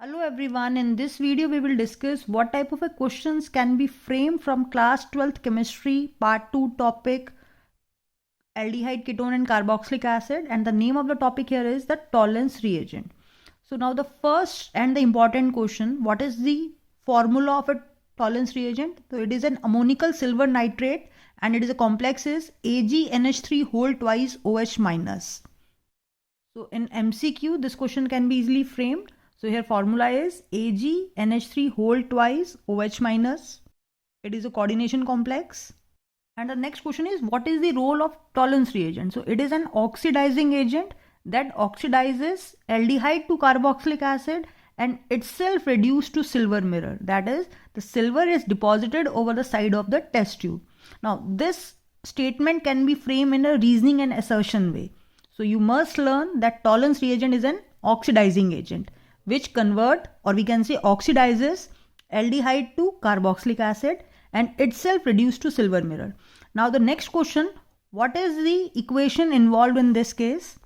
Hello everyone, in this video we will discuss what type of questions can be framed from class 12th chemistry part 2 topic aldehyde, ketone and carboxylic acid, and the name of the topic here is the Tollens reagent. So now the first and the important question, what is the formula of a Tollens reagent? So it is an ammonical silver nitrate and it is a complex is AgNH3 whole twice OH minus. So in MCQ this question can be easily framed. So here formula is AgNH3 whole twice OH minus. It is a coordination complex. And the next question is, what is the role of Tollens reagent? So it is an oxidizing agent that oxidizes aldehyde to carboxylic acid and itself reduced to silver mirror. That is, the silver is deposited over the side of the test tube. Now this statement can be framed in a reasoning and assertion way. So you must learn that Tollens reagent is an oxidizing agent which convert, or we can say oxidizes, aldehyde to carboxylic acid and itself reduced to silver mirror. Now the next question, what is the equation involved in this case?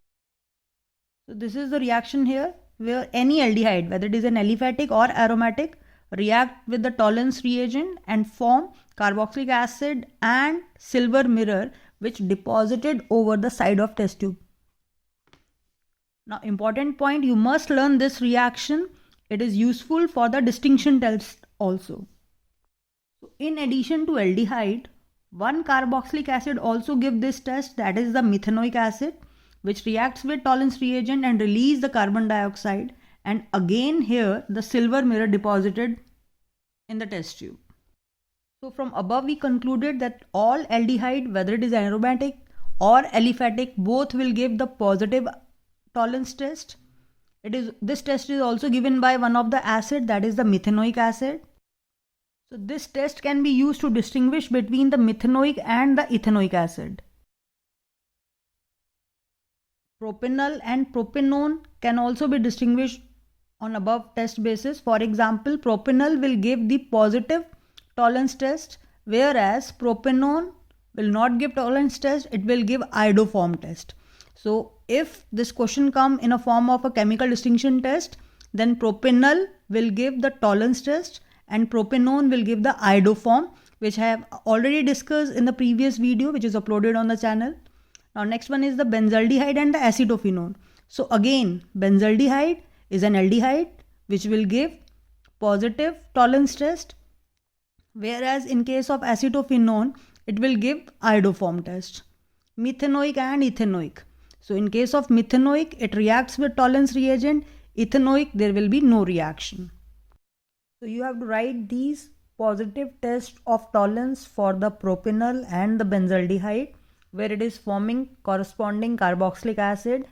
So this is the reaction here where any aldehyde, whether it is an aliphatic or aromatic, react with the Tollens reagent and form carboxylic acid and silver mirror which deposited over the side of test tube. Now important point, you must learn this reaction. It is useful for the distinction test also. So in addition to aldehyde, one carboxylic acid also give this test, that is the methanoic acid, which reacts with Tollens reagent and release the carbon dioxide, and again here the silver mirror deposited in the test tube. So from above we concluded that all aldehyde, whether it is aromatic or aliphatic, both will give the positive Tollens test. This test is also given by one of the acid, that is the methanoic acid. So this test can be used to distinguish between the methanoic and the ethanoic acid. Propanol and propanone can also be distinguished on above test basis. For example, propanol will give the positive Tollens test, whereas propanone will not give Tollens test, it will give iodoform test. So if this question come in a form of a chemical distinction test, then propanol will give the Tollens test and propanone will give the iodoform, which I have already discussed in the previous video which is uploaded on the channel. Now next one is the benzaldehyde and the acetophenone. So again, benzaldehyde is an aldehyde which will give positive Tollens test, whereas in case of acetophenone it will give iodoform test. Methanoic and ethanoic. So in case of methanoic, it reacts with Tollens reagent. Ethanoic, there will be no reaction. So you have to write these positive tests of Tollens for the propanol and the benzaldehyde, where it is forming corresponding carboxylic acid